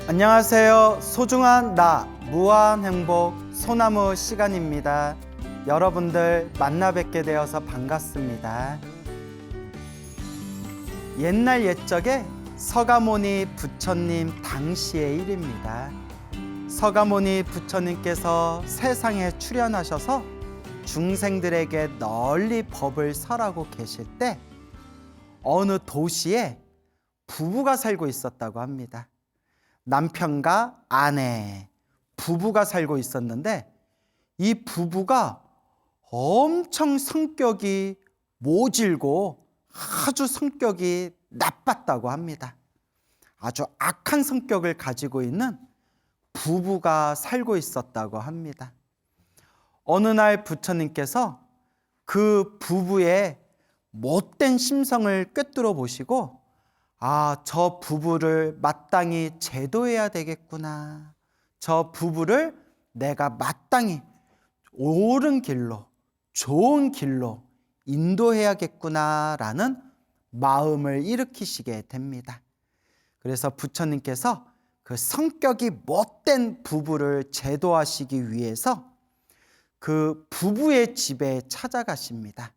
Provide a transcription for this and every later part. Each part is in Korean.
안녕하세요. 소중한 나 무한행복 소나무 시간입니다. 여러분들 만나 뵙게 되어서 반갑습니다. 옛날 옛적에 서가모니 부처님 당시의 일입니다. 서가모니 부처님께서 세상에 출현하셔서 중생들에게 널리 법을 설하고 계실 때 어느 도시에 부부가 살고 있었다고 합니다. 남편과 아내, 부부가 살고 있었는데 이 부부가 엄청 성격이 모질고 아주 성격이 나빴다고 합니다. 아주 악한 성격을 가지고 있는 부부가 살고 있었다고 합니다. 어느 날 부처님께서 그 부부의 못된 심성을 꿰뚫어 보시고 저 부부를 마땅히 제도해야 되겠구나. 저 부부를 내가 마땅히 옳은 길로, 좋은 길로 인도해야겠구나라는 마음을 일으키시게 됩니다. 그래서 부처님께서 그 성격이 못된 부부를 제도하시기 위해서 그 부부의 집에 찾아가십니다.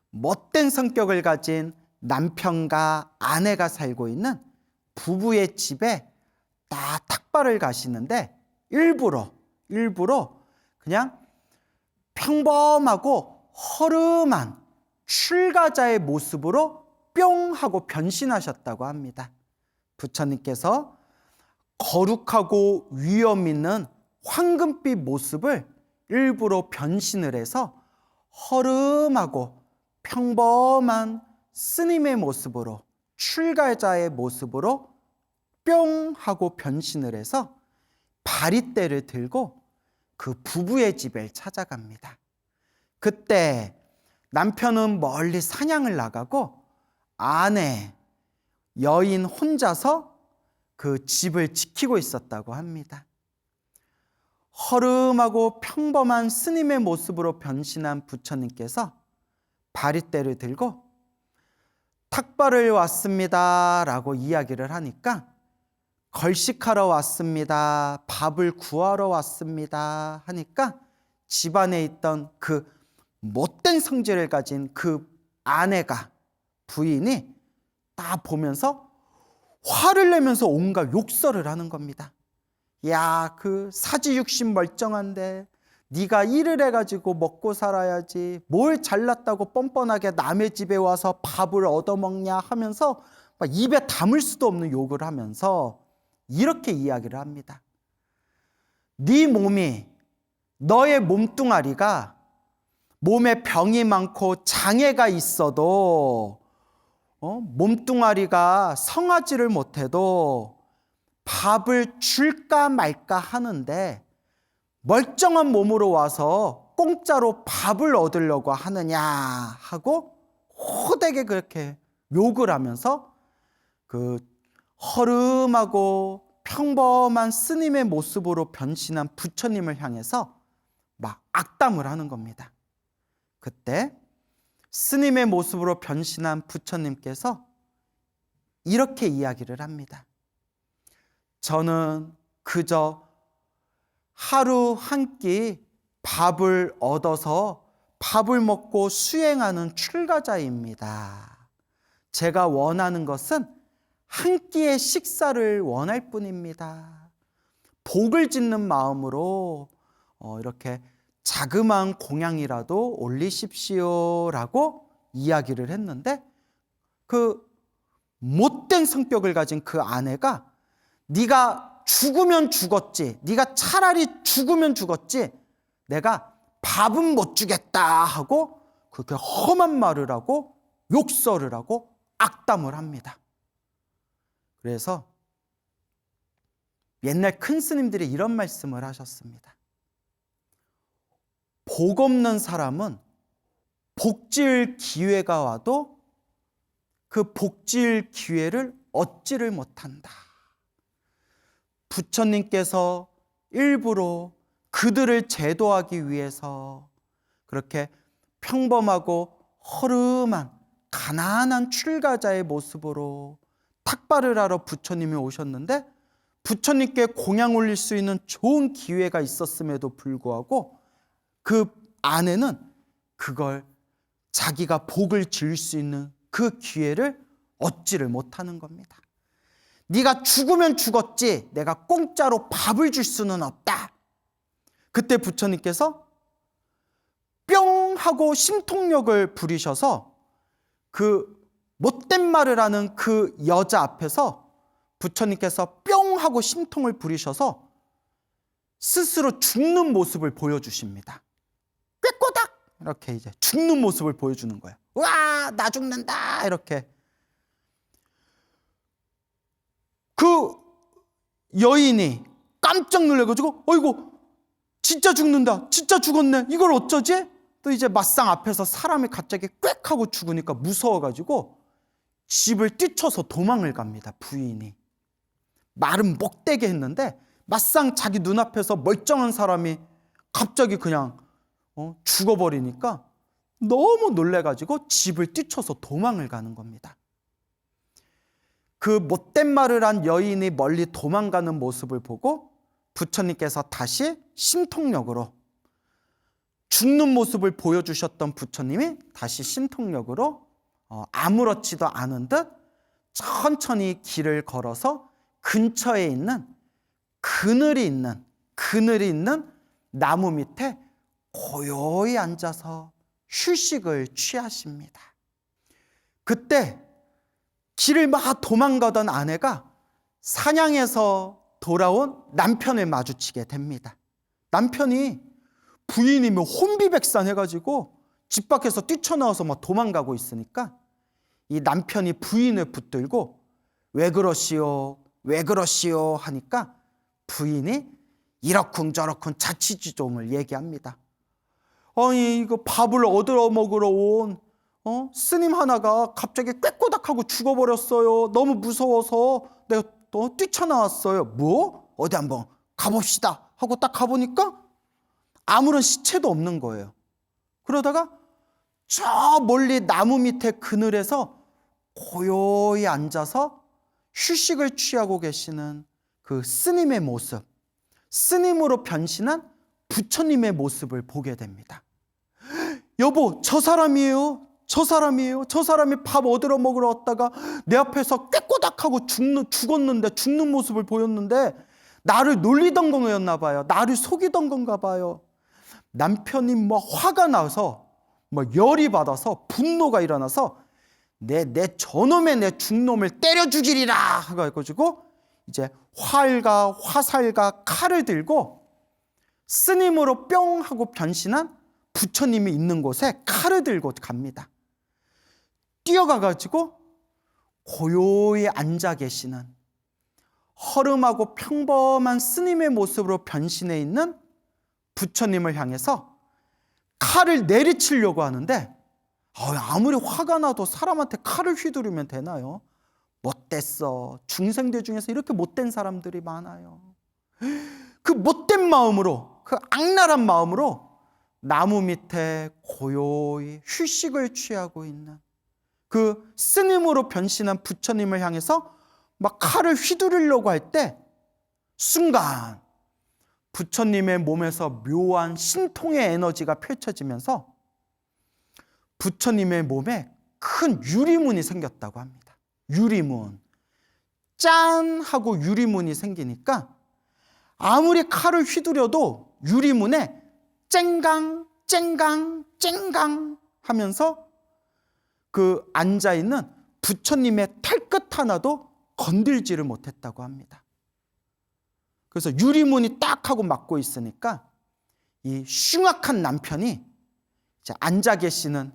못된 성격을 가진 남편과 아내가 살고 있는 부부의 집에 딱 탁발을 가시는데 일부러 그냥 평범하고 허름한 출가자의 모습으로 뿅 하고 변신하셨다고 합니다. 부처님께서 거룩하고 위엄 있는 황금빛 모습을 일부러 변신을 해서 허름하고 평범한 스님의 모습으로, 출가자의 모습으로 뿅 하고 변신을 해서 바리떼를 들고 그 부부의 집에 찾아갑니다. 그때 남편은 멀리 사냥을 나가고 아내, 여인 혼자서 그 집을 지키고 있었다고 합니다. 허름하고 평범한 스님의 모습으로 변신한 부처님께서 바리떼를 들고 탁발을 왔습니다 라고 이야기를 하니까 걸식하러 왔습니다, 밥을 구하러 왔습니다 하니까 집안에 있던 그 못된 성질을 가진 그 아내가, 부인이 다 보면서 화를 내면서 온갖 욕설을 하는 겁니다. 야, 그 사지육신 멀쩡한데 네가 일을 해가지고 먹고 살아야지 뭘 잘났다고 뻔뻔하게 남의 집에 와서 밥을 얻어먹냐 하면서 막 입에 담을 수도 없는 욕을 하면서 이렇게 이야기를 합니다. 네 몸이, 너의 몸뚱아리가 몸에 병이 많고 장애가 있어도 몸뚱아리가 성하지를 못해도 밥을 줄까 말까 하는데 멀쩡한 몸으로 와서 공짜로 밥을 얻으려고 하느냐 하고 호되게 그렇게 욕을 하면서 그 허름하고 평범한 스님의 모습으로 변신한 부처님을 향해서 막 악담을 하는 겁니다. 그때 스님의 모습으로 변신한 부처님께서 이렇게 이야기를 합니다. 저는 그저 하루 한 끼 밥을 얻어서 밥을 먹고 수행하는 출가자입니다. 제가 원하는 것은 한 끼의 식사를 원할 뿐입니다. 복을 짓는 마음으로 이렇게 자그마한 공양이라도 올리십시오라고 이야기를 했는데 그 못된 성격을 가진 그 아내가 네가 죽으면 죽었지, 네가 차라리 죽으면 죽었지 내가 밥은 못 주겠다 하고 그렇게 험한 말을 하고 욕설을 하고 악담을 합니다. 그래서 옛날 큰 스님들이 이런 말씀을 하셨습니다. 복 없는 사람은 복지을 기회가 와도 그 복지을 기회를 얻지를 못한다. 부처님께서 일부러 그들을 제도하기 위해서 그렇게 평범하고 허름한 가난한 출가자의 모습으로 탁발을 하러 부처님이 오셨는데 부처님께 공양 올릴 수 있는 좋은 기회가 있었음에도 불구하고 그 아내는 그걸 자기가 복을 지을 수 있는 그 기회를 얻지를 못하는 겁니다. 네가 죽으면 죽었지 내가 공짜로 밥을 줄 수는 없다. 그때 부처님께서 뿅 하고 심통력을 부리셔서 그 못된 말을 하는 그 여자 앞에서 부처님께서 뿅 하고 심통을 부리셔서 스스로 죽는 모습을 보여주십니다. 꾀꼬닥 이렇게 이제 죽는 모습을 보여주는 거예요. 와, 나 죽는다 이렇게. 그 여인이 깜짝 놀라가지고 어이구 진짜 죽는다, 진짜 죽었네, 이걸 어쩌지? 또 이제 맞상 앞에서 사람이 갑자기 꽥 하고 죽으니까 무서워가지고 집을 뛰쳐서 도망을 갑니다. 부인이 말은 못되게 했는데 맞상 자기 눈앞에서 멀쩡한 사람이 갑자기 그냥 죽어버리니까 너무 놀래가지고 집을 뛰쳐서 도망을 가는 겁니다. 그 못된 말을 한 여인이 멀리 도망가는 모습을 보고 부처님께서 다시 심통력으로 죽는 모습을 보여주셨던 부처님이 다시 심통력으로 아무렇지도 않은 듯 천천히 길을 걸어서 근처에 있는 그늘이 있는 나무 밑에 고요히 앉아서 휴식을 취하십니다. 그때 길을 막 도망가던 아내가 사냥에서 돌아온 남편을 마주치게 됩니다. 남편이 부인이 뭐 혼비백산해가지고 집 밖에서 뛰쳐나와서 막 도망가고 있으니까 이 남편이 부인을 붙들고 왜 그러시오, 왜 그러시오 하니까 부인이 이러쿵저러쿵 자취지종을 얘기합니다. 아니 이거 밥을 얻으러 먹으러 온 스님 하나가 갑자기 꾀꼬닥하고 죽어버렸어요. 너무 무서워서 내가 뛰쳐나왔어요. 뭐? 어디 한번 가봅시다 하고 딱 가보니까 아무런 시체도 없는 거예요. 그러다가 저 멀리 나무 밑에 그늘에서 고요히 앉아서 휴식을 취하고 계시는 그 스님의 모습, 스님으로 변신한 부처님의 모습을 보게 됩니다. 여보, 저 사람이에요. 저 사람이 밥 얻으러 먹으러 왔다가 내 앞에서 꾀꼬닥하고 죽었는데 죽는 모습을 보였는데 나를 놀리던 거였나 봐요. 나를 속이던 건가 봐요. 남편이 뭐 화가 나서 뭐 열이 받아서 분노가 일어나서 내 저놈의 내 죽놈을 때려 죽이리라 해가지고 이제 활과 화살과 칼을 들고 스님으로 뿅 하고 변신한 부처님이 있는 곳에 칼을 들고 갑니다. 뛰어가가지고 고요히 앉아 계시는 허름하고 평범한 스님의 모습으로 변신해 있는 부처님을 향해서 칼을 내리치려고 하는데 아무리 화가 나도 사람한테 칼을 휘두르면 되나요? 못됐어. 중생들 중에서 이렇게 못된 사람들이 많아요. 그 못된 마음으로, 그 악랄한 마음으로 나무 밑에 고요히 휴식을 취하고 있는 그 스님으로 변신한 부처님을 향해서 막 칼을 휘두르려고 할 때 순간 부처님의 몸에서 묘한 신통의 에너지가 펼쳐지면서 부처님의 몸에 큰 유리문이 생겼다고 합니다. 유리문. 짠 하고 유리문이 생기니까 아무리 칼을 휘두려도 유리문에 쨍강 쨍강 쨍강 하면서 그 앉아있는 부처님의 털끝 하나도 건들지를 못했다고 합니다. 그래서 유리문이 딱 하고 막고 있으니까 이 흉악한 남편이 이제 앉아 계시는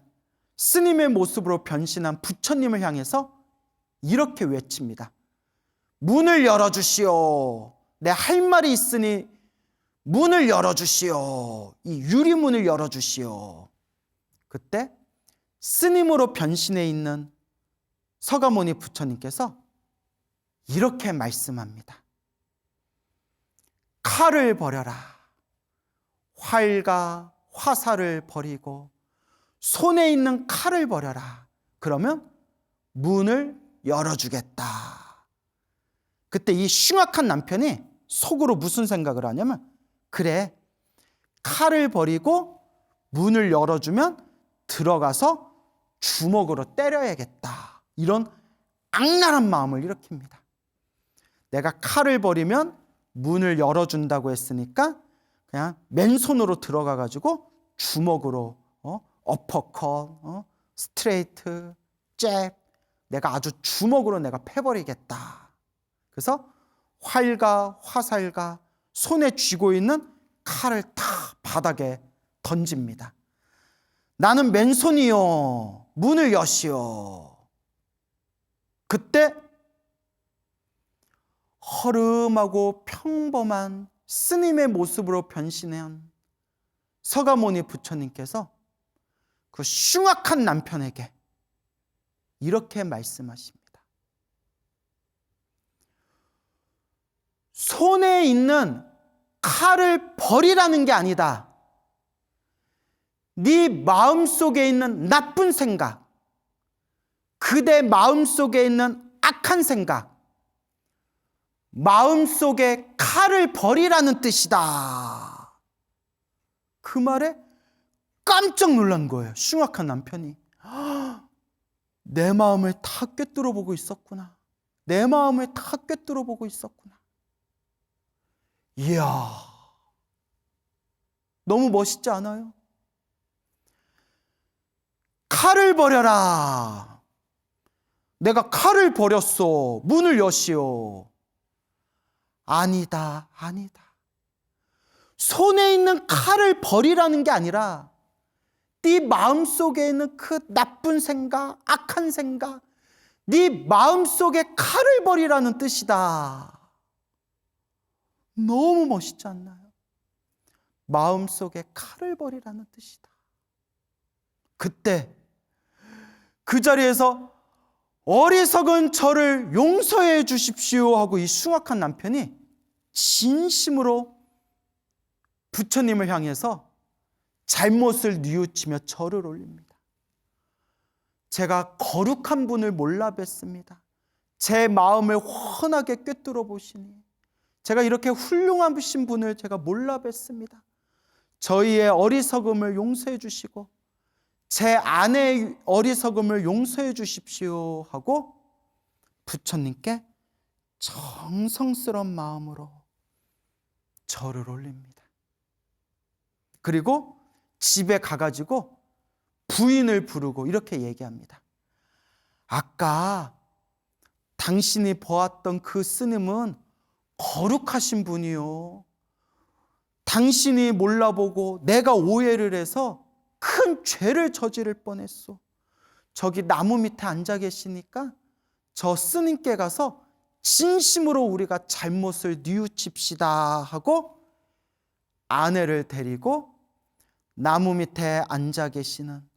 스님의 모습으로 변신한 부처님을 향해서 이렇게 외칩니다. 문을 열어주시오. 내 할 말이 있으니 문을 열어주시오. 이 유리문을 열어주시오. 그때 스님으로 변신해 있는 서가모니 부처님께서 이렇게 말씀합니다. 칼을 버려라. 활과 화살을 버리고 손에 있는 칼을 버려라. 그러면 문을 열어주겠다. 그때 이 흉악한 남편이 속으로 무슨 생각을 하냐면, 그래, 칼을 버리고 문을 열어주면 들어가서 주먹으로 때려야겠다. 이런 악랄한 마음을 일으킵니다. 내가 칼을 버리면 문을 열어준다고 했으니까 그냥 맨손으로 들어가가지고 주먹으로 어퍼컷, 스트레이트, 잽, 내가 아주 주먹으로 내가 패버리겠다. 그래서 활과 화살과 손에 쥐고 있는 칼을 다 바닥에 던집니다. 나는 맨손이요, 문을 여시오. 그때 허름하고 평범한 스님의 모습으로 변신한 서가모니 부처님께서 그 흉악한 남편에게 이렇게 말씀하십니다. 손에 있는 칼을 버리라는 게 아니다. 네 마음속에 있는 나쁜 생각, 그대 마음속에 있는 악한 생각, 마음속에 칼을 버리라는 뜻이다. 그 말에 깜짝 놀란 거예요. 흉악한 남편이. 내 마음을 다 꿰뚫어 보고 있었구나. 내 마음을 다 꿰뚫어 보고 있었구나. 이야, 너무 멋있지 않아요? 칼을 버려라. 내가 칼을 버렸어. 문을 여시오. 아니다, 아니다. 손에 있는 칼을 버리라는 게 아니라 네 마음속에 있는 그 나쁜 생각, 악한 생각, 네 마음속에 칼을 버리라는 뜻이다. 너무 멋있지 않나요? 마음속에 칼을 버리라는 뜻이다. 그때 그 자리에서 어리석은 저를 용서해 주십시오 하고 이 흉악한 남편이 진심으로 부처님을 향해서 잘못을 뉘우치며 절을 올립니다. 제가 거룩한 분을 몰라 뵀습니다. 제 마음을 훤하게 꿰뚫어 보시니 제가 이렇게 훌륭하신 분을 제가 몰라 뵀습니다. 저희의 어리석음을 용서해 주시고 제 아내의 어리석음을 용서해 주십시오 하고 부처님께 정성스러운 마음으로 절을 올립니다. 그리고 집에 가가지고 부인을 부르고 이렇게 얘기합니다. 아까 당신이 보았던 그 스님은 거룩하신 분이요. 당신이 몰라보고 내가 오해를 해서 큰 죄를 저지를 뻔했소. 저기 나무 밑에 앉아 계시니까 저 스님께 가서 진심으로 우리가 잘못을 뉘우칩시다 하고 아내를 데리고 나무 밑에 앉아 계시는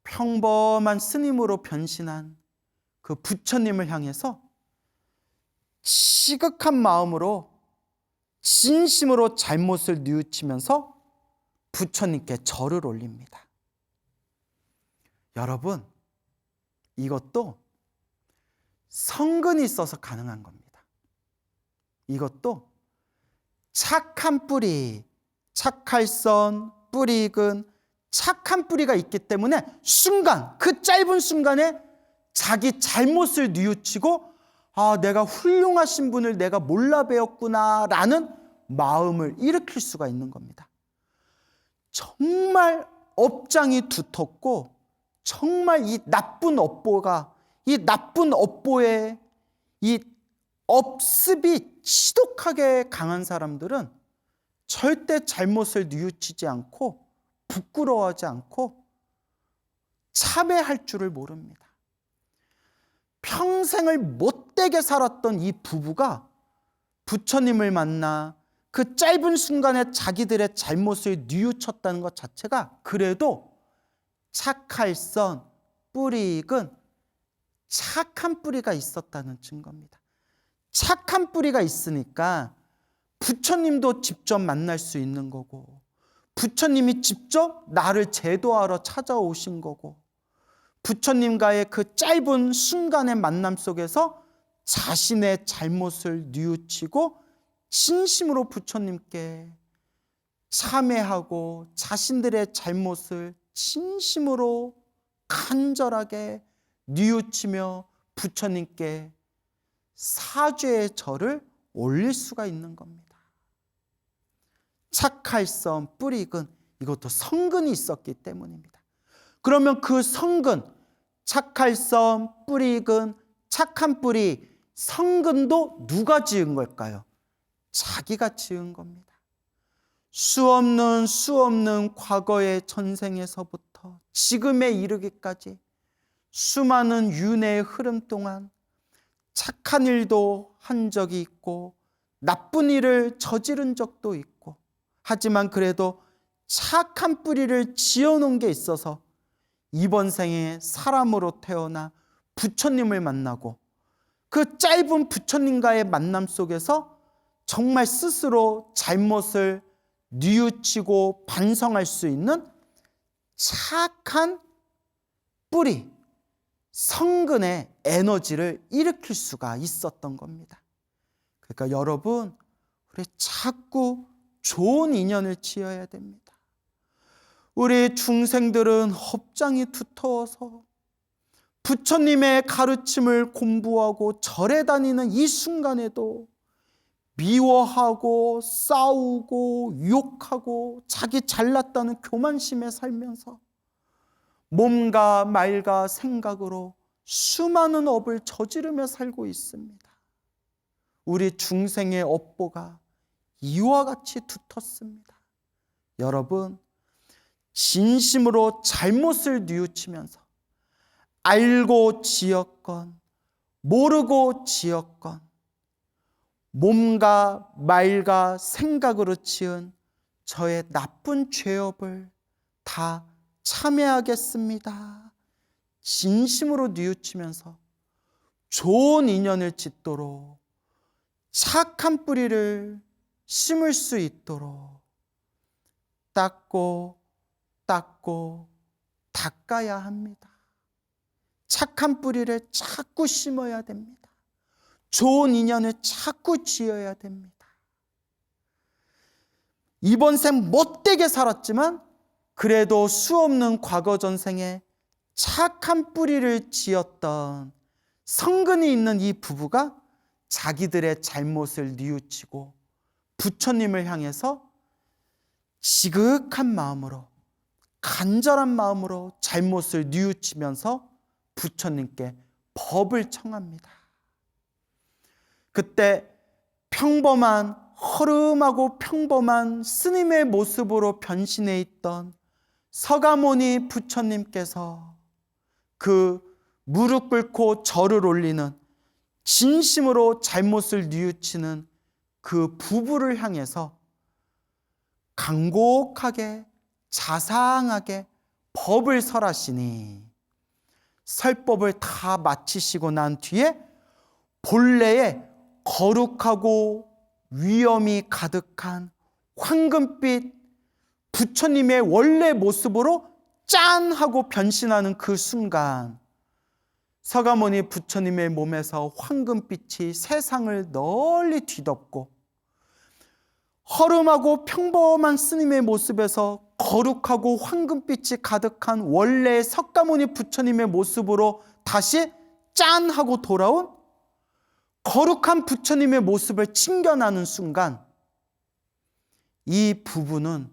평범한 스님으로 변신한 그 부처님을 향해서 시극한 마음으로 진심으로 잘못을 뉘우치면서 부처님께 절을 올립니다. 여러분, 이것도 성근이 있어서 가능한 겁니다. 이것도 착한 뿌리, 착할선, 뿌리익은 착한 뿌리가 있기 때문에 순간, 그 짧은 순간에 자기 잘못을 뉘우치고 내가 훌륭하신 분을 내가 몰라 배웠구나 라는 마음을 일으킬 수가 있는 겁니다. 정말 업장이 두텁고 정말 이 나쁜 업보의 이 업습이 지독하게 강한 사람들은 절대 잘못을 뉘우치지 않고 부끄러워하지 않고 참회할 줄을 모릅니다. 평생을 못되게 살았던 이 부부가 부처님을 만나 그 짧은 순간에 자기들의 잘못을 뉘우쳤다는 것 자체가 그래도 착할선, 뿌리익은 착한 뿌리가 있었다는 증거입니다. 착한 뿌리가 있으니까 부처님도 직접 만날 수 있는 거고 부처님이 직접 나를 제도하러 찾아오신 거고 부처님과의 그 짧은 순간의 만남 속에서 자신의 잘못을 뉘우치고 진심으로 부처님께 참회하고 자신들의 잘못을 진심으로 간절하게 뉘우치며 부처님께 사죄의 절을 올릴 수가 있는 겁니다. 착할성 뿌리근, 이것도 성근이 있었기 때문입니다. 그러면 그 성근, 착할성 뿌리근, 착한 뿌리, 성근도 누가 지은 걸까요? 자기가 지은 겁니다. 수없는 과거의 전생에서부터 지금에 이르기까지 수많은 윤회의 흐름 동안 착한 일도 한 적이 있고 나쁜 일을 저지른 적도 있고, 하지만 그래도 착한 뿌리를 지어놓은 게 있어서 이번 생에 사람으로 태어나 부처님을 만나고 그 짧은 부처님과의 만남 속에서 정말 스스로 잘못을 뉘우치고 반성할 수 있는 착한 뿌리, 성근의 에너지를 일으킬 수가 있었던 겁니다. 그러니까 여러분, 우리 자꾸 좋은 인연을 지어야 됩니다. 우리 중생들은 업장이 두터워서 부처님의 가르침을 공부하고 절에 다니는 이 순간에도 미워하고 싸우고 욕하고 자기 잘났다는 교만심에 살면서 몸과 말과 생각으로 수많은 업을 저지르며 살고 있습니다. 우리 중생의 업보가 이와 같이 두텁습니다. 여러분, 진심으로 잘못을 뉘우치면서 알고 지었건 모르고 지었건 몸과 말과 생각으로 지은 저의 나쁜 죄업을 다 참회하겠습니다. 진심으로 뉘우치면서 좋은 인연을 짓도록 착한 뿌리를 심을 수 있도록 닦고 닦아야 합니다. 착한 뿌리를 자꾸 심어야 됩니다. 좋은 인연을 자꾸 지어야 됩니다. 이번 생 못되게 살았지만 그래도 수없는 과거 전생에 착한 뿌리를 지었던 성근이 있는 이 부부가 자기들의 잘못을 뉘우치고 부처님을 향해서 지극한 마음으로, 간절한 마음으로 잘못을 뉘우치면서 부처님께 법을 청합니다. 그때 허름하고 평범한 스님의 모습으로 변신해 있던 서가모니 부처님께서 그 무릎 꿇고 절을 올리는, 진심으로 잘못을 뉘우치는 그 부부를 향해서 간곡하게 자상하게 법을 설하시니, 설법을 다 마치시고 난 뒤에 본래의 거룩하고 위엄이 가득한 황금빛 부처님의 원래 모습으로 짠 하고 변신하는 그 순간, 서가모니 부처님의 몸에서 황금빛이 세상을 널리 뒤덮고 허름하고 평범한 스님의 모습에서 거룩하고 황금빛이 가득한 원래의 석가모니 부처님의 모습으로 다시 짠 하고 돌아온 거룩한 부처님의 모습을 챙겨나는 순간, 이 부부는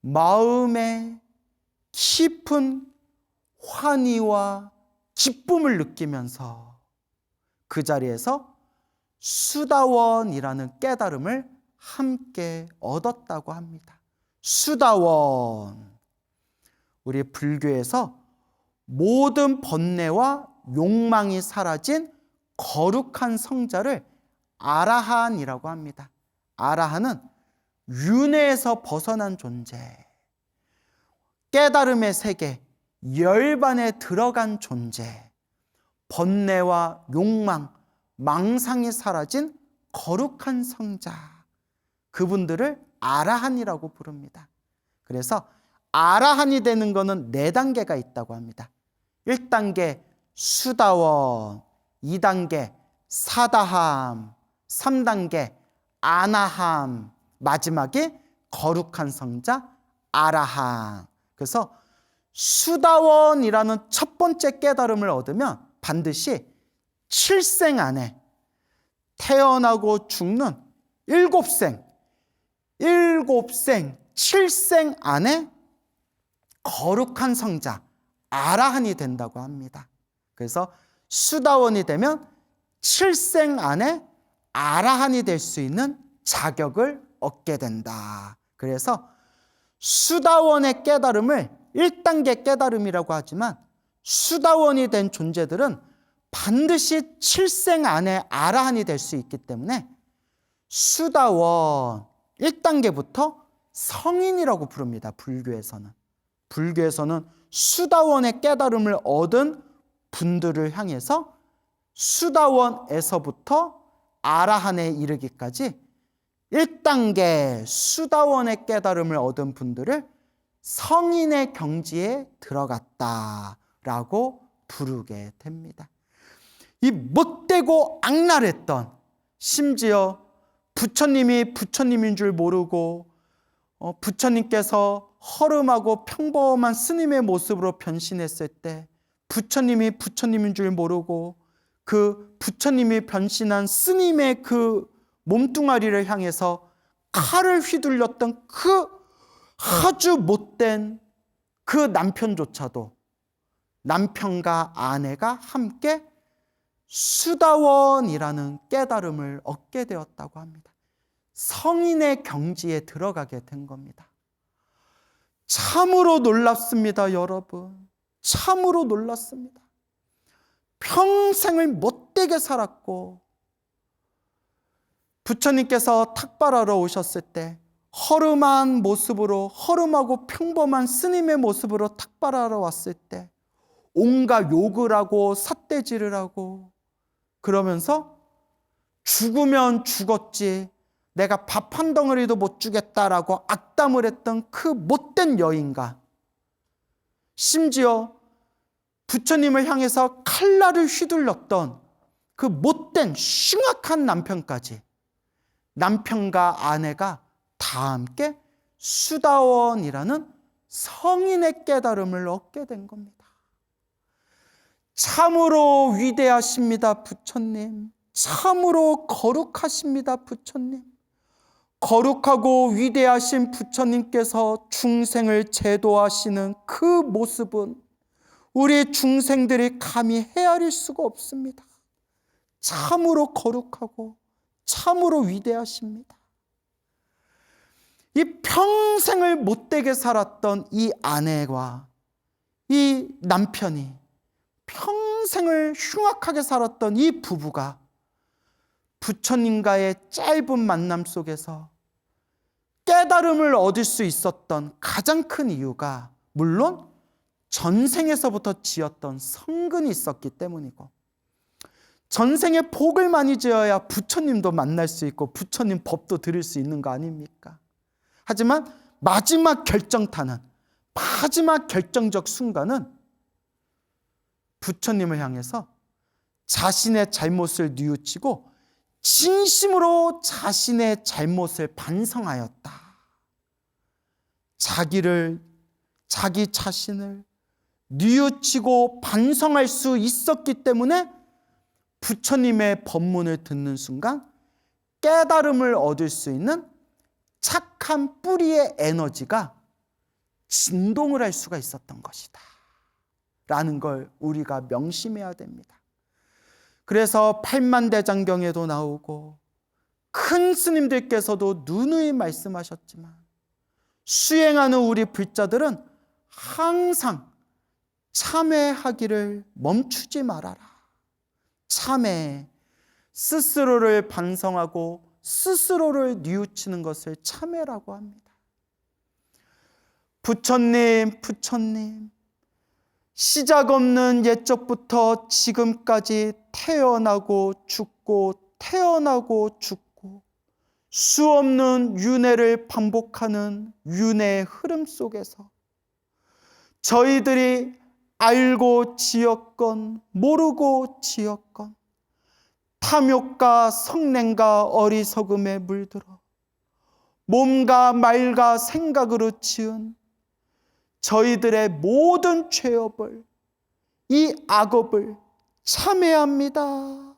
마음에 깊은 환희와 기쁨을 느끼면서 그 자리에서 수다원이라는 깨달음을 함께 얻었다고 합니다. 수다원, 우리 불교에서 모든 번뇌와 욕망이 사라진 거룩한 성자를 아라한이라고 합니다. 아라한은 윤회에서 벗어난 존재, 깨달음의 세계, 열반에 들어간 존재, 번뇌와 욕망, 망상이 사라진 거룩한 성자, 그분들을 아라한이라고 부릅니다. 그래서 아라한이 되는 것은 4단계가 있다고 합니다. 1단계 수다원, 2단계 사다함, 3단계 아나함, 마지막에 거룩한 성자 아라함. 그래서 수다원이라는 첫 번째 깨달음을 얻으면 반드시 7생 안에 태어나고 죽는 7생, 7생 안에 거룩한 성자 아라한이 된다고 합니다. 그래서 수다원이 되면 7생 안에 아라한이 될 수 있는 자격을 얻게 된다. 그래서 수다원의 깨달음을 1단계 깨달음이라고 하지만 수다원이 된 존재들은 반드시 7생 안에 아라한이 될 수 있기 때문에 수다원 1단계부터 성인이라고 부릅니다. 불교에서는 수다원의 깨달음을 얻은 분들을 향해서 수다원에서부터 아라한에 이르기까지 1단계 수다원의 깨달음을 얻은 분들을 성인의 경지에 들어갔다라고 부르게 됩니다. 이 못되고 악랄했던, 심지어 부처님이 부처님인 줄 모르고 부처님께서 허름하고 평범한 스님의 모습으로 변신했을 때 부처님이 부처님인 줄 모르고 그 부처님이 변신한 스님의 그 몸뚱아리를 향해서 칼을 휘둘렸던 그 아주 못된 그 남편조차도 남편과 아내가 함께 수다원이라는 깨달음을 얻게 되었다고 합니다. 성인의 경지에 들어가게 된 겁니다. 참으로 놀랍습니다, 여러분. 참으로 놀랐습니다. 평생을 못되게 살았고 부처님께서 탁발하러 오셨을 때 허름한 모습으로, 허름하고 평범한 스님의 모습으로 탁발하러 왔을 때 온갖 욕을 하고 삿대질을 하고 그러면서 죽으면 죽었지 내가 밥 한 덩어리도 못 주겠다라고 악담을 했던 그 못된 여인과 심지어 부처님을 향해서 칼날을 휘둘렀던 그 못된 흉악한 남편까지, 남편과 아내가 다 함께 수다원이라는 성인의 깨달음을 얻게 된 겁니다. 참으로 위대하십니다, 부처님. 참으로 거룩하십니다, 부처님. 거룩하고 위대하신 부처님께서 중생을 제도하시는 그 모습은 우리 중생들이 감히 헤아릴 수가 없습니다. 참으로 거룩하고 참으로 위대하십니다. 이 평생을 못되게 살았던 이 아내와 이 남편이, 평생을 흉악하게 살았던 이 부부가 부처님과의 짧은 만남 속에서 깨달음을 얻을 수 있었던 가장 큰 이유가 물론 전생에서부터 지었던 성근이 있었기 때문이고, 전생에 복을 많이 지어야 부처님도 만날 수 있고 부처님 법도 들을 수 있는 거 아닙니까? 하지만 마지막 결정타는, 마지막 결정적 순간은 부처님을 향해서 자신의 잘못을 뉘우치고 진심으로 자신의 잘못을 반성하였다. 자기 자신을 뉘우치고 반성할 수 있었기 때문에 부처님의 법문을 듣는 순간 깨달음을 얻을 수 있는 착한 뿌리의 에너지가 진동을 할 수가 있었던 것이다 라는 걸 우리가 명심해야 됩니다. 그래서 팔만대장경에도 나오고 큰 스님들께서도 누누이 말씀하셨지만 수행하는 우리 불자들은 항상 참회하기를 멈추지 말아라. 참회, 스스로를 반성하고 스스로를 뉘우치는 것을 참회라고 합니다. 부처님, 시작 없는 옛적부터 지금까지 태어나고 죽고 태어나고 죽고 수 없는 윤회를 반복하는 윤회의 흐름 속에서 저희들이 알고 지었건 모르고 지었건 탐욕과 성냄과 어리석음에 물들어 몸과 말과 생각으로 지은 저희들의 모든 죄업을, 이 악업을 참회합니다.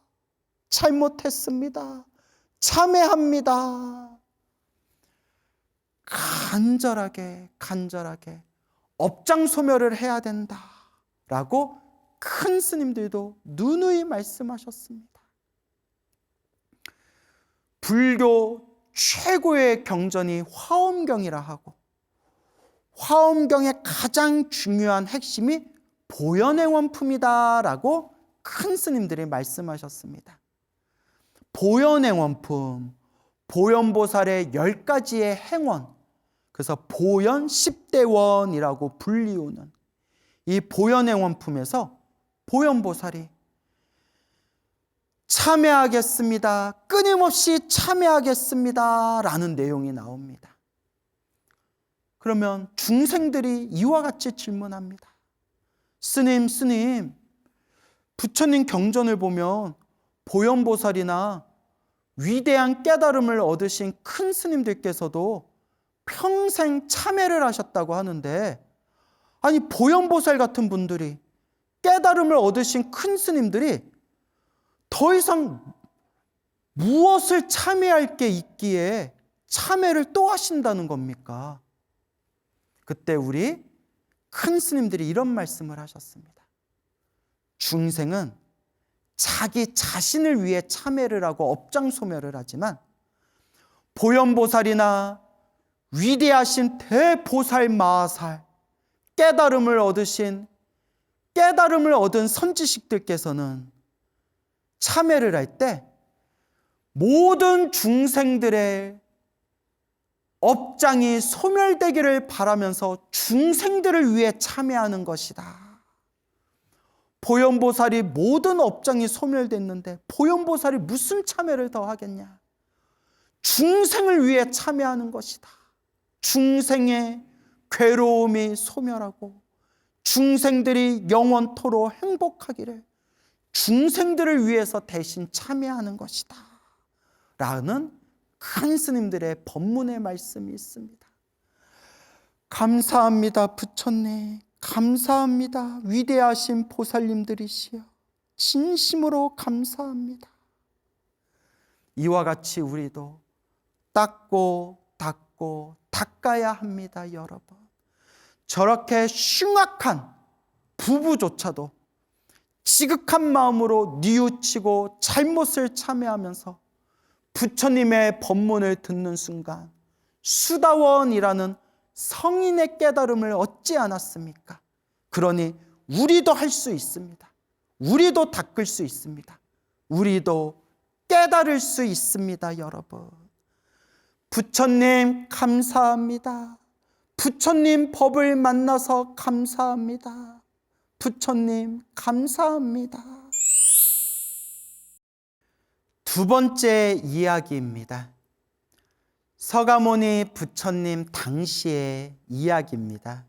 잘못했습니다. 참회합니다. 간절하게 업장 소멸을 해야 된다라고 큰 스님들도 누누이 말씀하셨습니다. 불교 최고의 경전이 화엄경이라 하고, 화엄경의 가장 중요한 핵심이 보현행원품이다라고 큰 스님들이 말씀하셨습니다. 보현행원품, 보현보살의 10가지의 행원, 그래서 보현 10대원이라고 불리우는 이 보현행원품에서 보현보살이 참회하겠습니다, 끊임없이 참회하겠습니다 라는 내용이 나옵니다. 그러면 중생들이 이와 같이 질문합니다. 스님, 부처님 경전을 보면 보현보살이나 위대한 깨달음을 얻으신 큰 스님들께서도 평생 참회를 하셨다고 하는데, 아니 보현보살 같은 분들이, 깨달음을 얻으신 큰 스님들이 더 이상 무엇을 참회할 게 있기에 참회를 또 하신다는 겁니까? 그때 우리 큰 스님들이 이런 말씀을 하셨습니다. 중생은 자기 자신을 위해 참회를 하고 업장소멸을 하지만 보현보살이나 위대하신 대보살 마하살, 깨달음을 얻은 선지식들께서는 참회를 할 때 모든 중생들의 업장이 소멸되기를 바라면서 중생들을 위해 참회하는 것이다. 보현보살이 모든 업장이 소멸됐는데 보현보살이 무슨 참회를 더 하겠냐? 중생을 위해 참회하는 것이다. 중생의 괴로움이 소멸하고 중생들이 영원토록 행복하기를 중생들을 위해서 대신 참회하는 것이다 라는 큰 스님들의 법문의 말씀이 있습니다. 감사합니다, 부처님. 감사합니다, 위대하신 보살님들이시여. 진심으로 감사합니다. 이와 같이 우리도 닦고 닦아야 합니다, 여러분. 저렇게 흉악한 부부조차도 지극한 마음으로 뉘우치고 잘못을 참회하면서 부처님의 법문을 듣는 순간 수다원이라는 성인의 깨달음을 얻지 않았습니까? 그러니 우리도 할 수 있습니다. 우리도 닦을 수 있습니다. 우리도 깨달을 수 있습니다, 여러분. 부처님 감사합니다. 부처님 법을 만나서 감사합니다. 부처님 감사합니다. 두 번째 이야기입니다. 서가모니 부처님 당시의 이야기입니다.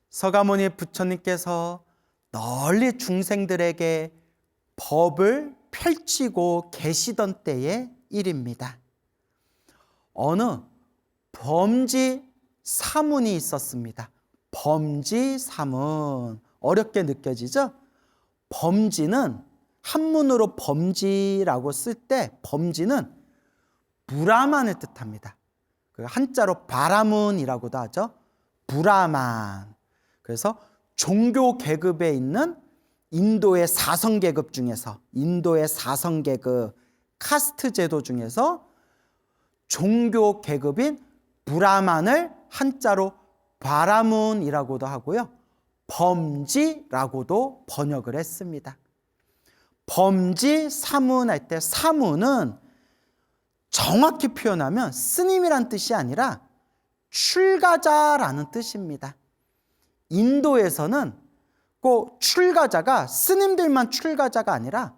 서가모니 부처님께서 널리 중생들에게 법을 펼치고 계시던 때의 일입니다. 어느 범지 사문이 있었습니다. 범지 사문. 어렵게 느껴지죠? 범지는 한문으로 범지라고 쓸 때 범지는 브라만을 뜻합니다. 한자로 바라문이라고도 하죠. 브라만. 그래서 종교 계급에 있는 인도의 사성계급 중에서, 인도의 사성계급 카스트 제도 중에서 종교 계급인 브라만을 한자로 바라문이라고도 하고요, 범지라고도 번역을 했습니다. 범지 사문 할 때 사문은 정확히 표현하면 스님이란 뜻이 아니라 출가자라는 뜻입니다. 인도에서는 꼭 출가자가 스님들만 출가자가 아니라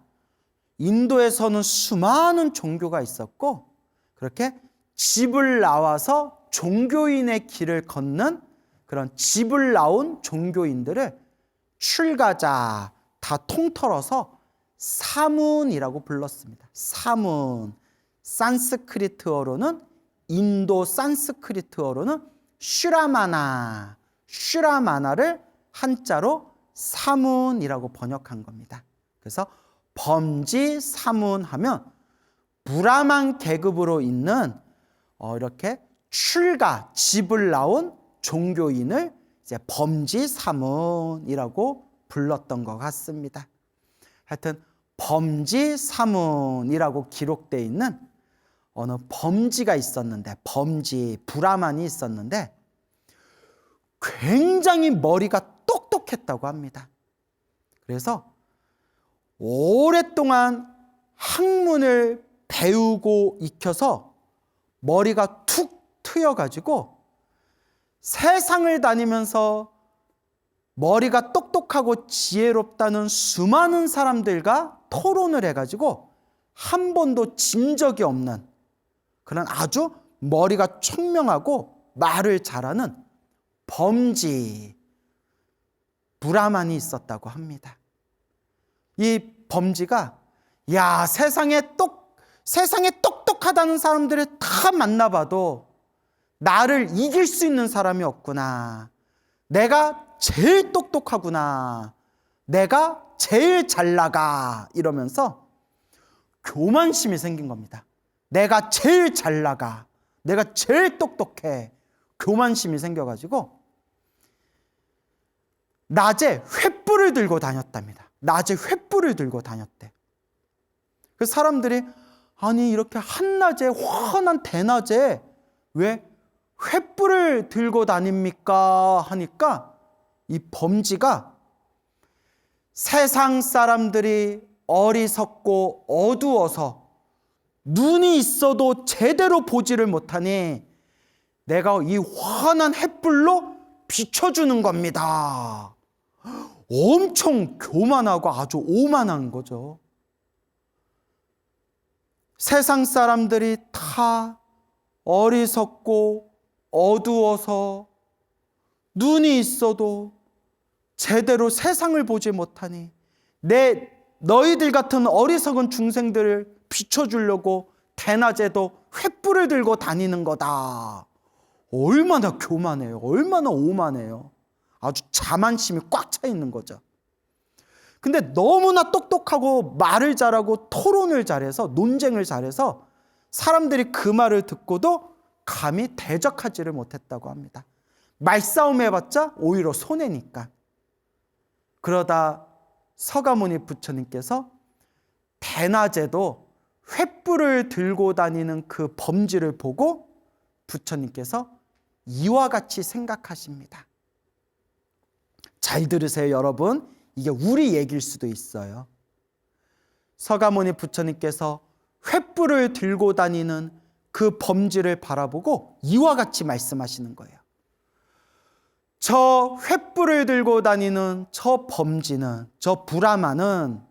인도에서는 수많은 종교가 있었고, 그렇게 집을 나와서 종교인의 길을 걷는 그런 집을 나온 종교인들을 출가자, 다 통틀어서 사문이라고 불렀습니다. 사문. 산스크리트어로는, 인도 산스크리트어로는 슈라마나를 한자로 사문이라고 번역한 겁니다. 그래서 범지 사문 하면 브라만 계급으로 있는 이렇게 출가, 집을 나온 종교인을 이제 범지 사문이라고 불렀던 것 같습니다. 하여튼 범지 사문이라고 기록되어 있는 어느 범지가 있었는데, 범지 브라만이 있었는데 굉장히 머리가 똑똑했다고 합니다. 그래서 오랫동안 학문을 배우고 익혀서 머리가 툭 트여가지고 세상을 다니면서 머리가 똑똑하고 지혜롭다는 수많은 사람들과 토론을 해가지고 한 번도 진 적이 없는 그런 아주 머리가 총명하고 말을 잘하는 범지 브라만이 있었다고 합니다. 이 범지가 세상에 똑똑하다는 사람들을 다 만나봐도 나를 이길 수 있는 사람이 없구나. 내가 제일 똑똑하구나. 내가 제일 잘 나가. 이러면서 교만심이 생긴 겁니다. 내가 제일 잘 나가. 내가 제일 똑똑해. 교만심이 생겨가지고 낮에 횃불을 들고 다녔답니다. 낮에 횃불을 들고 다녔대. 그 사람들이 아니 이렇게 한낮에 환한 대낮에 왜 횃불을 들고 다닙니까? 하니까 이 범지가 세상 사람들이 어리석고 어두워서 눈이 있어도 제대로 보지를 못하니 내가 이 환한 횃불로 비춰주는 겁니다. 엄청 교만하고 아주 오만한 거죠. 세상 사람들이 다 어리석고 어두워서 눈이 있어도 제대로 세상을 보지 못하니 너희들 같은 어리석은 중생들을 비춰주려고 대낮에도 횃불을 들고 다니는 거다. 얼마나 교만해요. 얼마나 오만해요. 아주 자만심이 꽉 차 있는 거죠. 근데 너무나 똑똑하고 말을 잘하고 토론을 잘해서 논쟁을 잘해서 사람들이 그 말을 듣고도 감히 대적하지를 못했다고 합니다. 말싸움 해봤자 오히려 손해니까. 그러다 서가모니 부처님께서 대낮에도 횃불을 들고 다니는 그 범지를 보고 부처님께서 이와 같이 생각하십니다. 잘 들으세요, 여러분. 이게 우리 얘기일 수도 있어요. 서가모니 부처님께서 횃불을 들고 다니는 그 범지를 바라보고 이와 같이 말씀하시는 거예요. 저 횃불을 들고 다니는 저 범지는, 저 브라만은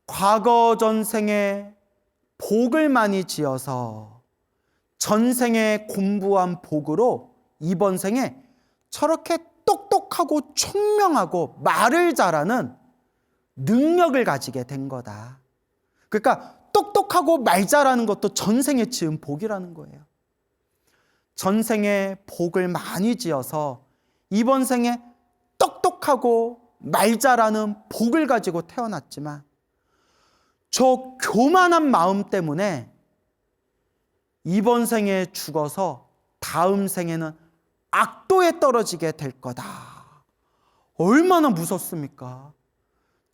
과거 전생에 복을 많이 지어서 전생에 공부한 복으로 이번 생에 저렇게 똑똑하고 총명하고 말을 잘하는 능력을 가지게 된 거다. 그러니까 똑똑하고 말 잘하는 것도 전생에 지은 복이라는 거예요. 전생에 복을 많이 지어서 이번 생에 똑똑하고 말 잘하는 복을 가지고 태어났지만 저 교만한 마음 때문에 이번 생에 죽어서 다음 생에는 악도에 떨어지게 될 거다. 얼마나 무섭습니까?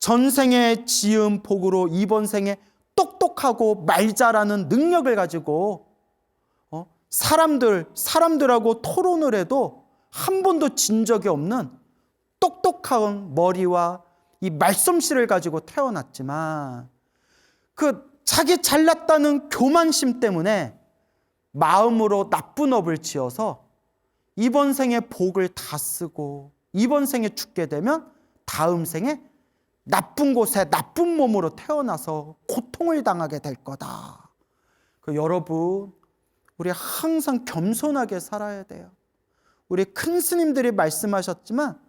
전생에 지은 복으로 이번 생에 똑똑하고 말 잘하는 능력을 가지고 사람들하고 토론을 해도 한 번도 진 적이 없는 똑똑한 머리와 이 말솜씨를 가지고 태어났지만 그 자기 잘났다는 교만심 때문에 마음으로 나쁜 업을 지어서 이번 생에 복을 다 쓰고 이번 생에 죽게 되면 다음 생에 나쁜 곳에 나쁜 몸으로 태어나서 고통을 당하게 될 거다. 여러분, 우리 항상 겸손하게 살아야 돼요. 우리 큰 스님들이 말씀하셨지만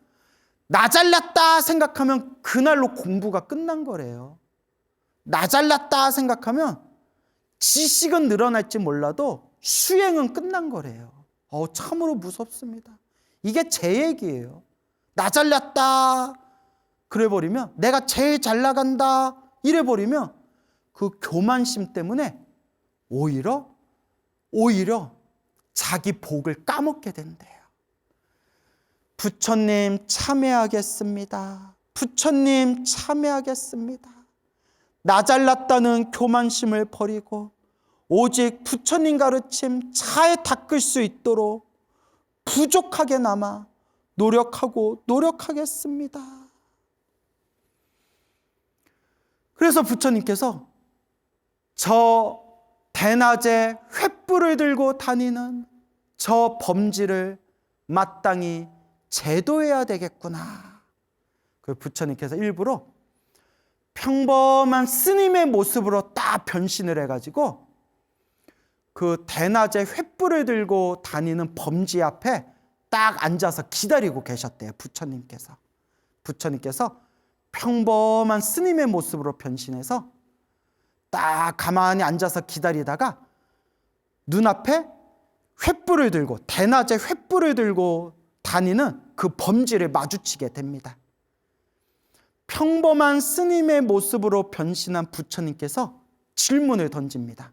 나 잘났다 생각하면 그날로 공부가 끝난 거래요. 나 잘났다 생각하면 지식은 늘어날지 몰라도 수행은 끝난 거래요. 참으로 무섭습니다. 이게 제 얘기예요. 나 잘났다 그래버리면, 내가 제일 잘 나간다 이래버리면 그 교만심 때문에 오히려 자기 복을 까먹게 된대요. 부처님 참회하겠습니다. 부처님 참회하겠습니다. 나 잘났다는 교만심을 버리고 오직 부처님 가르침 잘 닦을 수 있도록 부족하게나마 노력하겠습니다. 그래서 부처님께서 저 대낮에 횃불을 들고 다니는 저 범지를 마땅히 제도해야 되겠구나. 그 부처님께서 일부러 평범한 스님의 모습으로 딱 변신을 해가지고 그 대낮에 횃불을 들고 다니는 범지 앞에 딱 앉아서 기다리고 계셨대요. 부처님께서 평범한 스님의 모습으로 변신해서 딱 가만히 앉아서 기다리다가 눈앞에 횃불을 들고, 대낮에 횃불을 들고 다니는 그 범지를 마주치게 됩니다. 평범한 스님의 모습으로 변신한 부처님께서 질문을 던집니다.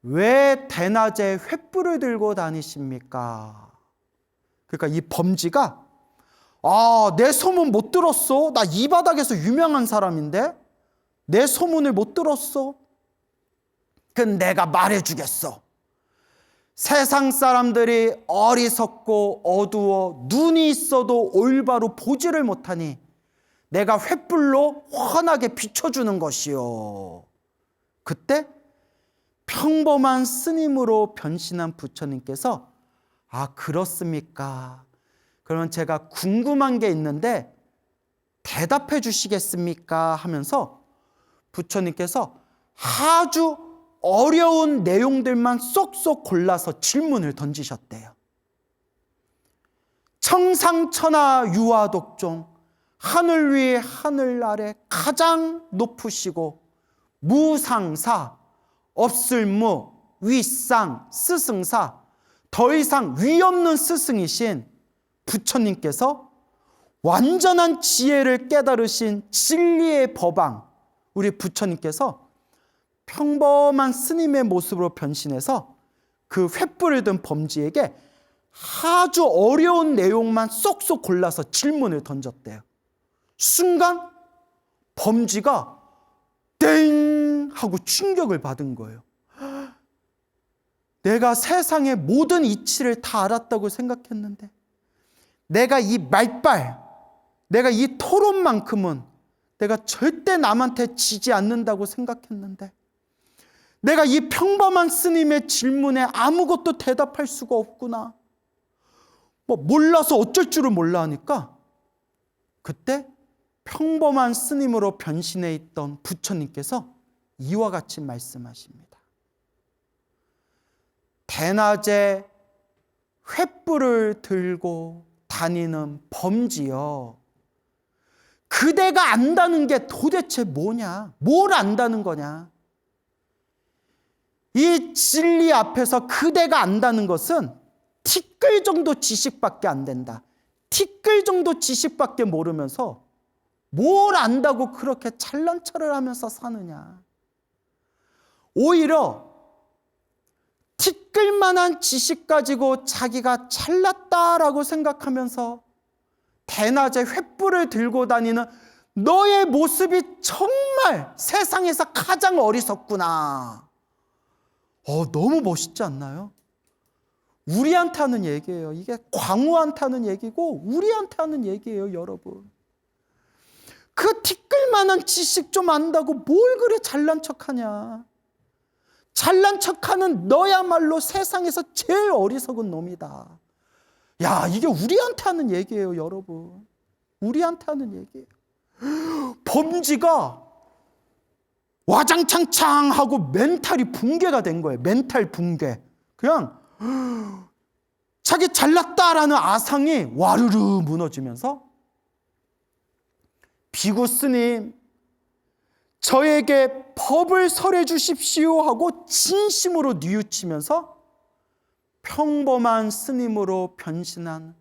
왜 대낮에 횃불을 들고 다니십니까? 그러니까 이 범지가 내 소문 못 들었어? 나 이 바닥에서 유명한 사람인데 내 소문을 못 들었어? 그럼 내가 말해주겠어. 세상 사람들이 어리석고 어두워 눈이 있어도 올바로 보지를 못하니 내가 횃불로 환하게 비춰주는 것이요. 그때 평범한 스님으로 변신한 부처님께서 그렇습니까? 그러면 제가 궁금한 게 있는데 대답해 주시겠습니까? 하면서 부처님께서 아주 어려운 내용들만 쏙쏙 골라서 질문을 던지셨대요. 청상천하 유아독종, 하늘 위에 하늘 아래 가장 높으시고 무상사, 없을무, 위상, 스승사, 더 이상 위 없는 스승이신 부처님께서 완전한 지혜를 깨달으신 진리의 법왕, 우리 부처님께서 평범한 스님의 모습으로 변신해서 그 횃불을 든 범지에게 아주 어려운 내용만 쏙쏙 골라서 질문을 던졌대요. 순간 범지가 땡 하고 충격을 받은 거예요. 내가 세상의 모든 이치를 다 알았다고 생각했는데, 내가 이 말빨, 내가 이 토론만큼은 내가 절대 남한테 지지 않는다고 생각했는데, 내가 이 평범한 스님의 질문에 아무것도 대답할 수가 없구나. 몰라서 어쩔 줄을 몰라 하니까 그때 평범한 스님으로 변신해 있던 부처님께서 이와 같이 말씀하십니다. 대낮에 횃불을 들고 다니는 범지여, 그대가 안다는 게 도대체 뭐냐? 뭘 안다는 거냐? 이 진리 앞에서 그대가 안다는 것은 티끌 정도 지식밖에 안 된다. 티끌 정도 지식밖에 모르면서 뭘 안다고 그렇게 잘난 척을 하면서 사느냐? 오히려 티끌만한 지식 가지고 자기가 잘났다라고 생각하면서 대낮에 횃불을 들고 다니는 너의 모습이 정말 세상에서 가장 어리석구나. 너무 멋있지 않나요? 우리한테 하는 얘기예요. 이게 광우한테 하는 얘기고 우리한테 하는 얘기예요, 여러분. 그 티끌만한 지식 좀 안다고 뭘 그래 잘난 척하냐? 잘난 척하는 너야말로 세상에서 제일 어리석은 놈이다. 야, 이게 우리한테 하는 얘기예요, 여러분. 우리한테 하는 얘기예요. 범지가 와장창창 하고 멘탈이 붕괴가 된 거예요. 멘탈 붕괴. 그냥 자기 잘났다라는 아상이 와르르 무너지면서 비구 스님, 저에게 법을 설해 주십시오 하고 진심으로 뉘우치면서 평범한 스님으로 변신한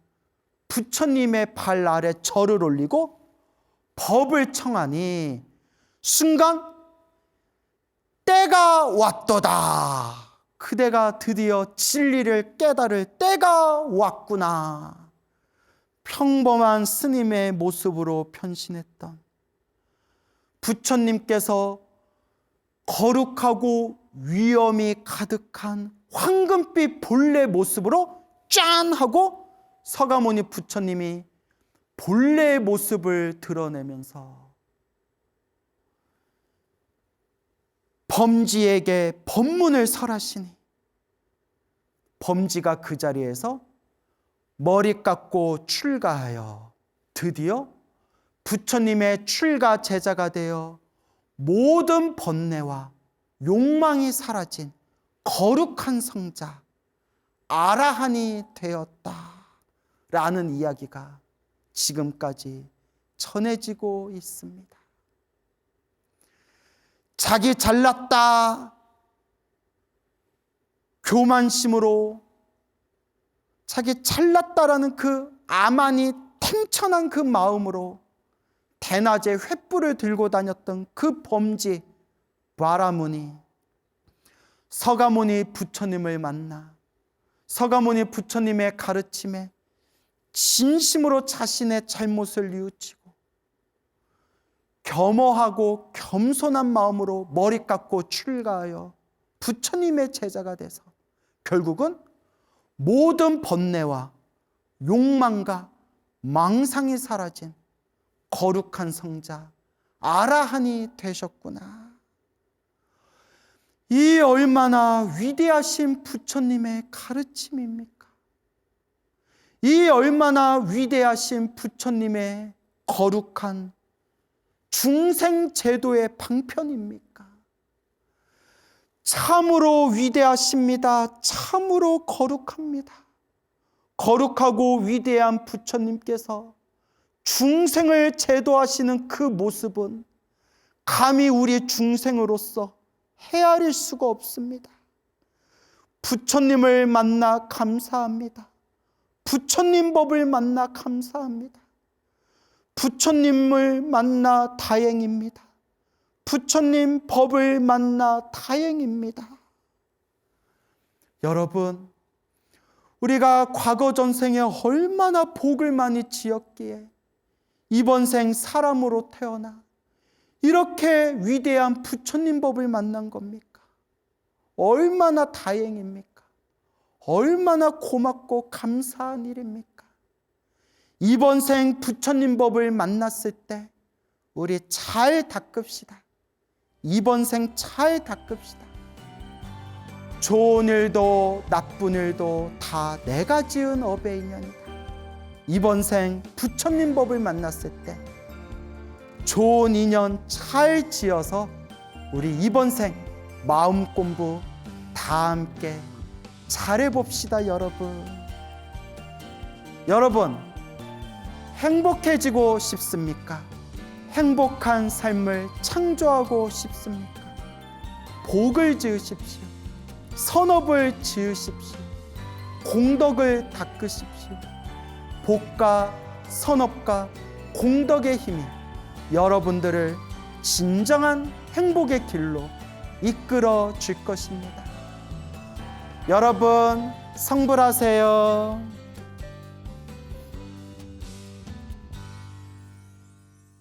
부처님의 발 아래 절을 올리고 법을 청하니 순간 때가 왔도다. 그대가 드디어 진리를 깨달을 때가 왔구나. 평범한 스님의 모습으로 변신했던 부처님께서 거룩하고 위엄이 가득한 황금빛 본래 모습으로 짠 하고 서가모니 부처님이 본래의 모습을 드러내면서 범지에게 법문을 설하시니 범지가 그 자리에서 머리 깎고 출가하여 드디어 부처님의 출가 제자가 되어 모든 번뇌와 욕망이 사라진 거룩한 성자 아라한이 되었다라는 이야기가 지금까지 전해지고 있습니다. 자기 잘났다 교만심으로 자기 잘났다라는 그 아만이 탱천한 그 마음으로 대낮에 횃불을 들고 다녔던 그 범지 바라무니 서가모니 부처님을 만나 서가모니 부처님의 가르침에 진심으로 자신의 잘못을 뉘우치고 겸허하고 겸손한 마음으로 머리 깎고 출가하여 부처님의 제자가 돼서 결국은 모든 번뇌와 욕망과 망상이 사라진 거룩한 성자 아라한이 되셨구나. 이 얼마나 위대하신 부처님의 가르침입니까? 이 얼마나 위대하신 부처님의 거룩한 중생 제도의 방편입니까? 참으로 위대하십니다. 참으로 거룩합니다. 거룩하고 위대한 부처님께서 중생을 제도하시는 그 모습은 감히 우리 중생으로서 헤아릴 수가 없습니다. 부처님을 만나 감사합니다. 부처님 법을 만나 감사합니다. 부처님을 만나 다행입니다. 부처님 법을 만나 다행입니다. 여러분, 우리가 과거 전생에 얼마나 복을 많이 지었기에 이번 생 사람으로 태어나 이렇게 위대한 부처님 법을 만난 겁니까? 얼마나 다행입니까? 얼마나 고맙고 감사한 일입니까? 이번 생 부처님 법을 만났을 때 우리 잘 닦읍시다. 이번 생 잘 닦읍시다. 좋은 일도 나쁜 일도 다 내가 지은 업의 인연이다. 이번 생 부처님 법을 만났을 때 좋은 인연 잘 지어서 우리 이번 생 마음 공부 다 함께 잘해봅시다. 여러분 행복해지고 싶습니까? 행복한 삶을 창조하고 싶습니까? 복을 지으십시오. 선업을 지으십시오. 공덕을 닦으십시오. 복과 선업과 공덕의 힘이 여러분들을 진정한 행복의 길로 이끌어 줄 것입니다. 여러분 성불하세요.